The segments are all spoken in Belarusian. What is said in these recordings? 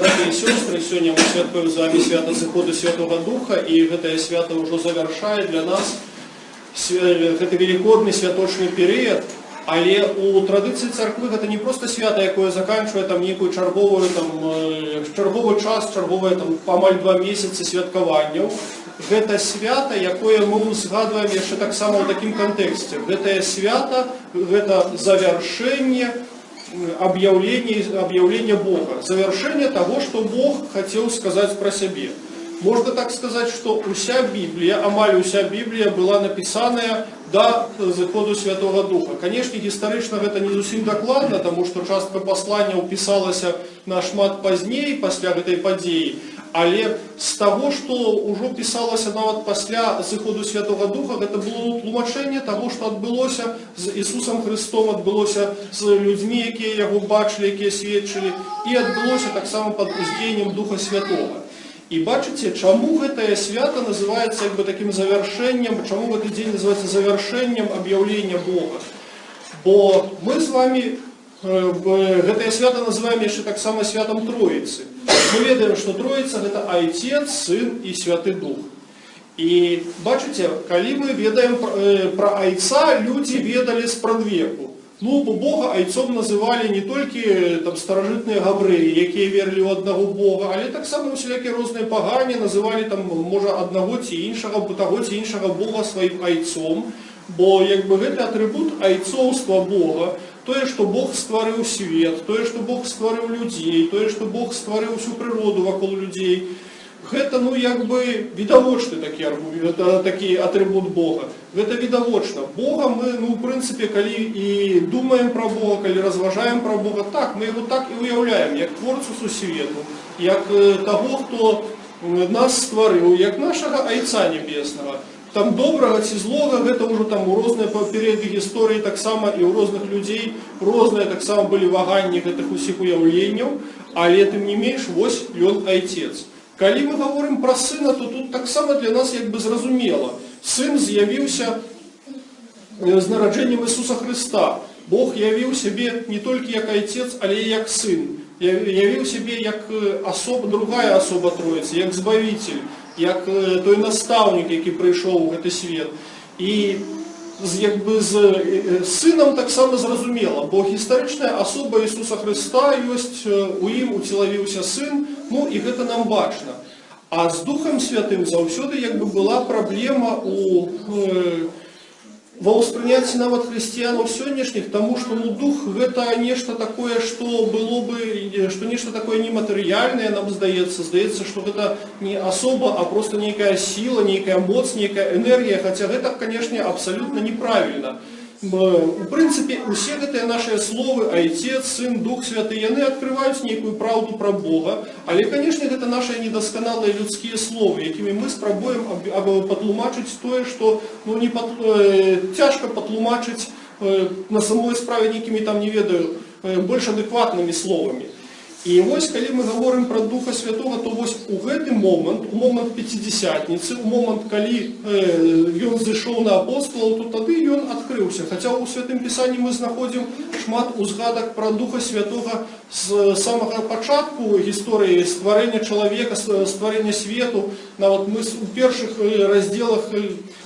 братья и сестры, сегодня мы святкуем з вами свято Зыходу Святого Духа, и это свято уже завершает для нас это великодный святочный период. Але у традиції церкви це не просто свято, яке закінчує там некую черговий час, чергове амаль 2 місяці святкування. Це свято, яке ми згадуємо ще так само в такому контексті. Це свято, це завершення объявления Бога. Завершение того, что Бог хотел сказать про себя. Можно так сказать, что уся Библия, амаль уся Библия была написана до Зыходу Святого Духа. Конечно, исторично это не зовсім докладно, потому что частка послания уписалася на шмат позднее, после этой подеи. Але з того, що уже писалося навіть після Зыходу Святого Духа, це було тлумачення того, що відбулося з Ісусом Христом, відбулося з людьми, які його бачили, які свідчили, і відбулося так само під уздіянням Духа Святого. І бачите, чому це свято називається таким завершенням, чому цей день називається завершенням об'явлення Бога? Бо ми з вами это свято называем ще так само святом Троицы. Мы ведаем, что Троица это Отец, Сын и Святый Дух. И бачите, коли мы ведаем про Отца, люди ведали спрадвеку. Ну, Бога Отцом называли не только там старожитные габреи, які верили в одного Бога, але так само всякі різні погані називали там, може, одного ті іншого Бога своїм Отцом. Бо це атрибут айцовства Бога, то, що Бог створив світ, то, що Бог створив людей, то, що Бог створив всю природу вокруг людей. Це, відовочний такий атрибут Бога. Це відовочно. Бога ми, в принципі, коли і думаємо про Бога, коли розважаємо про Бога, так, ми його так і уявляємо, як творцю світу, як того, хто нас створив, як нашого Отця Небесного. Там доброго чи злого, це вже там у різних періодах історії так само і у різних людей, різні так само були вагання цих усіх уявлень, але тим не менш, ось він Отець. Коли ми говоримо про Сина, то тут так само для нас зрозуміло. Син з'явився з народженням Ісуса Христа. Бог явив себе не тільки як Отець, але й як Син. Явив себе як друга особа Троїці, як Збавитель, як той наставник, який прийшов в цей світ. І з Сином так само зрозуміло, бо історична особа Ісуса Христа є, у їм утіловився Син, і це нам бачно. А з Духом Святим завжди була проблема во воспринятии нават христианов сённяшних, тому что Дух это нечто такое, что было бы, что нечто такое нематериальное, нам здаецца, что это не особа, а просто некая сила, некая моц, некая энергия, хотя это, конечно, абсолютно неправильно. В принципе, усе гэтыя наши словы, Отец, Сын, Дух Святый, яны открывают некую правду про Бога, але, конечно, это наши недосконалые людские слова, якими мы спробуем потлумачить то, что тяжко потлумачить на самой справе некими там, не ведаю, больше адекватными словами. І ось, коли ми говоримо про Духа Святого, то ось у гэты момент, у момент Пятидесятницы, у момент, коли ён зайшоў на апостолаў, то тады ён адкрыўся. Хаця у Святым Пісанні мы знаходзім шмат узгадак про Духа Святого з самого початку гісторыі стварэння чалавека, стварэння свету. Нават мы у першых разделах,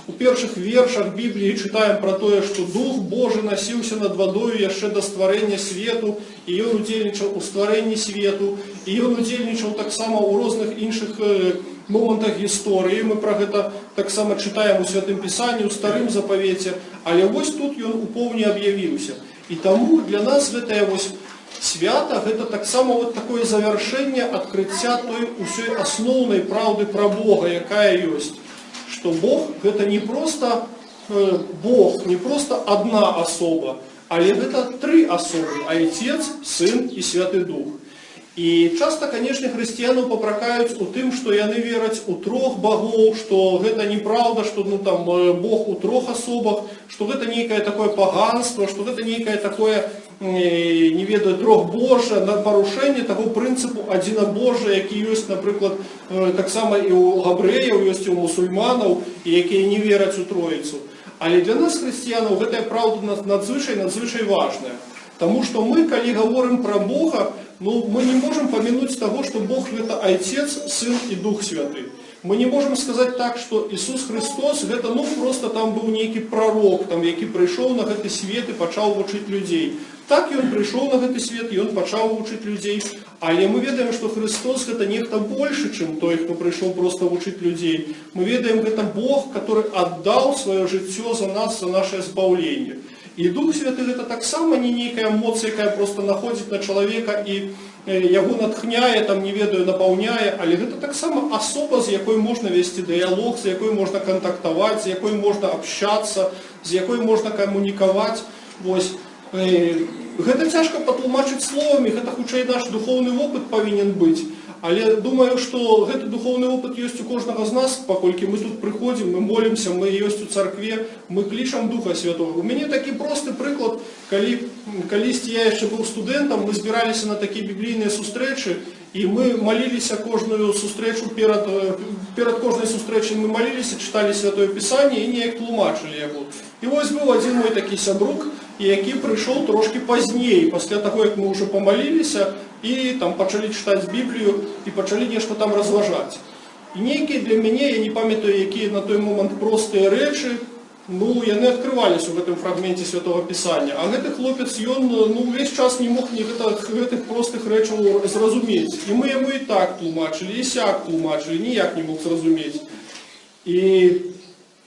у першых вершах Бібліі читаем про то, что Дух Божий носился над водою яшчэ до стварэння свету, і ён удзельнічаў у стварэнні свету, і ён удзельнічаў так само у розных іншых момантах гісторыі. Мы про гэта так само читаем у Святым Пісанні, у Старым Запавеце, але вось тут ён у поўні аб'явіўся. І таму для нас гэтае вось свята, гэта так само вот такое завершэнне адкрыцця той усёй асноўнай праўды про Бога, якая ёсць. Что Бог это не просто Бог, не просто одна особа, але это 3 особы: Отец, Сын и Святый Дух. И часто, конечно, христиану попракаюць у тым, что яны вераць у 3 богов, что это неправда, что Бог у 3 особах, что это некое такое поганство, что это некое такое, не ведаю, трохбожие, на порушение того принципу одинобожия, який есть, например, так само и у габреев, есть и у мусульманов, и які не верят у Троицу. Але для нас, христианов, это правда надзвичай важная. Тому что мы, коли говорим про Бога, Ну, мы не можем помянуть того, что Бог это Отец, Сын и Дух Святый. Мы не можем сказать так, что Иисус Христос это ну просто там был некий пророк, там, який пришел на этот свет и почал учить людей. Так и он пришел на этот свет, и он почал учить людей. Але мы ведаем, что Христос это нечто больше, чем той, кто пришел просто учить людей. Мы ведаем, это Бог, который отдал свое життя за нас, за наше избавление. И Дух Святый это так само не некая эмоция, которая просто находит на человека и его натхняє, там, не ведаю, наполняє, але это так само особа, з якою можна вести діалог, з якою можна контактувати, з якою можна общатися, з якою можна комунікувати. Ось. Гэта цяжка патлумачыць словамі, гэта хутчэй наш духовны опыт павінен быць. Але думаю, што гэты духовны опыт ёсць у кожнага з нас, паколькі мы тут прыходзім, мы молімся, мы ёсць у царкве, мы клічам Духа Святого. У мяне такі просты прыклад, калісьці я яшчэ быў студэнтам, мы збіраліся на такія біблійныя сустрэчы, і мы маліліся кожную сустрэчу, перад кожнай сустрэчай мы маліліся, чыталі Святое Пісанне і неяк тлумачылі яго. І вось быў адзін мой такі сябрук, які прыйшоў трошки пазней, пасля таго, як мы ўжо памаліліся, і там пачалі чытаць Біблію, і пачалі нешта там разважаць. І нейкія для мяне, я не памятаю, якія на той момант простыя рэчы, ну, яны адкрываліся ў гэтым фрагменце Святого Пісання. А гэты хлопец, ён, ну, увесь час не мог гэтых простых рэчаў зразумець. І мы яму і так тлумачылі, і сяк тлумачылі, ніяк не мог зразумець. І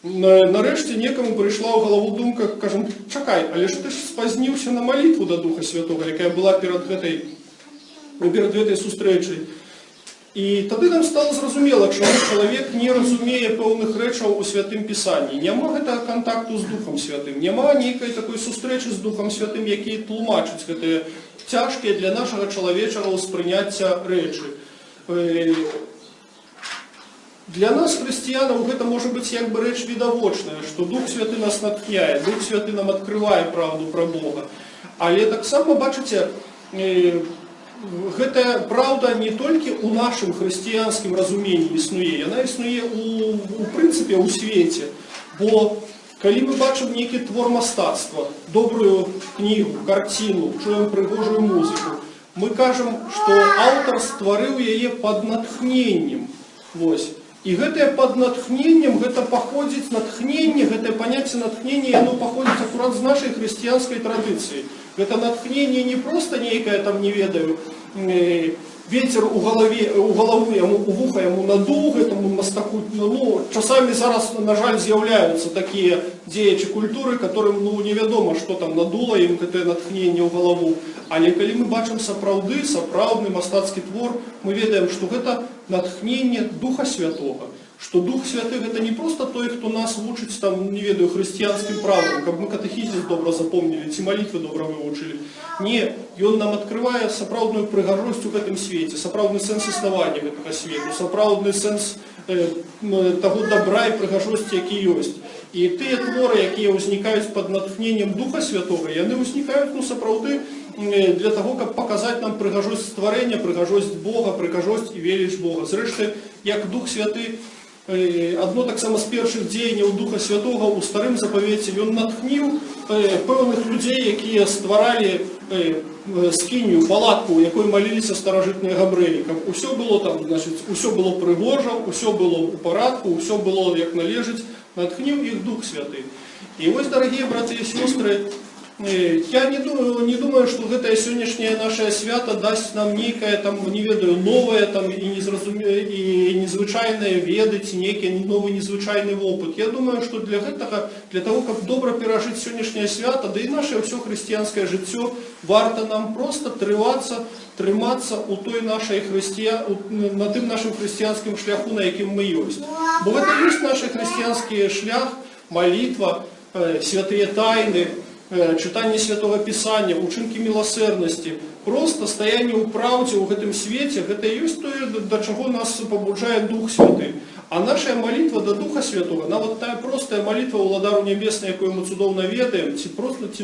нарэшце некаму прыйшла ў галаву думка, кажам, чакай, але ж ты ж спазніўся на малітву да Духа Святога, якая была перад гэтай сустрэчай. І тады нам стало зразумела, чаму чалавек не разумее пэўных рэчаў у Святым Пісанні. Няма гэтага кантакту з Духом Святым, няма нейкай такой сустрэчы з Духом Святым, які тлумачыць гэтыя цяжкія для нашага чалавечага ўспрыняцця рэчы. Для нас, хрысціянаў, гэта можа быць як бы рэч відавочная, што Дух Святы нас натхняе, Дух Святы нам адкрывае правду пра Бога. Але таксама, бачыце, гэтая праўда не толькі ў нашым хрысціянскім разуменні існуе, яна існуе у прынцыпе ў свеце. Бо калі мы бачым нейкі твор мастацтва, добрую кнігу, карціну, чуем прыгожую музыку, мы кажам, што аўтар стварыў яе пад натхненнем. Вось. І гэтае пад натхненнем, гэта паходзіць натхненне, гэтае паняцце натхнення, яно паходзіць акурат з нашай хрысціянскай традыцыі. Гэта натхнение не просто некое, там, не ведаю, ветер у голову яму, у вуха яму надуў гэтаму мастаку. Ну, часамі зараз, на жаль, з'яўляюцца такія дзеячы культуры, которым, ну, невядома, што там надуло ім гэтае натхнение ў галаву. Але калі мы бачым сапраўдны мастацкі твор, мы ведаем, што гэта натхнение Духа Святога. Что Дух Святы это не просто той, кто нас вучыць, там, не ведаю, хрысціянскім правам, каб мы катэхізіс добра запомнілі, ці малітвы добра вывучылі. Не, ён нам адкрывае сапраўдную прыгажосць у гэтым свеце, сапраўдны сэнс існавання гэтага свету, сапраўдны сэнс таго добра і прыгажосці, які ёсць. І тыя творы, якія ўзнікаюць пад натхненнем Духа Святога, яны ўзнікаюць, ну, сапраўды для того, каб паказаць нам прыгажосць стварэння, прыгажосць Бога, прыгажосць і веліч Бога. Зрэшты, як Дух Святы, адно таксама з першых дзеянняў Духа Святога ў старым запавеце, ён натхніў пэўных людзей, якія стваралі скінію, палатку, у якой маліліся старажытныя габрэі. Каб усё было там, значыць, усё было прыгожа, усё было ў парадку, усё было як належыць, натхніў іх Дух Святы. І вось, дарагія браты і сёстры, я не думаю, что гэтае сённяшняе наше свято даст нам нейкае, там, не ведаю, новое, там, и незвычайнае ведаць, нейкі новый незвычайны опыт. Я думаю, что для гэтага, для того, каб добра перажыць сённяшняе свято, да и наше ўсё хрысціянскае жыццё, варта нам просто трымацца у той нашай на тым нашым хрысціянскім шляху, на якім мы ёсць. Бо гэта ёсць наш хрысціянскі шлях, малітва, святыя тайны, чытанне Святого Пісання, учынкі міласэрнасці, просто стаянне ў праўдзе ў гэтым свеце, гэта ёсць тое, да чаго нас пабуджае Дух Святы. А наша молитва до Духа Святого, нават тая простая молитва Уладару Небеснай, якую мы цудоўна ведаем, ці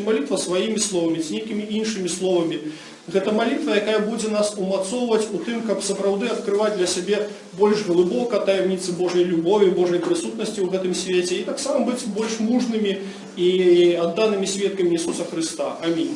молитва сваімі словамі, ці нейкімі іншымі словамі. Гэта молитва, якая будзе нас умацоўваць у тым, каб сапраўды адкрываць для сябе больш глыбока таямніцы Божай любові, Божай прысутнасці ў гэтым свеце, і таксама быць больш мужнымі і адданымі сведкамі Ісуса Христа. Амінь.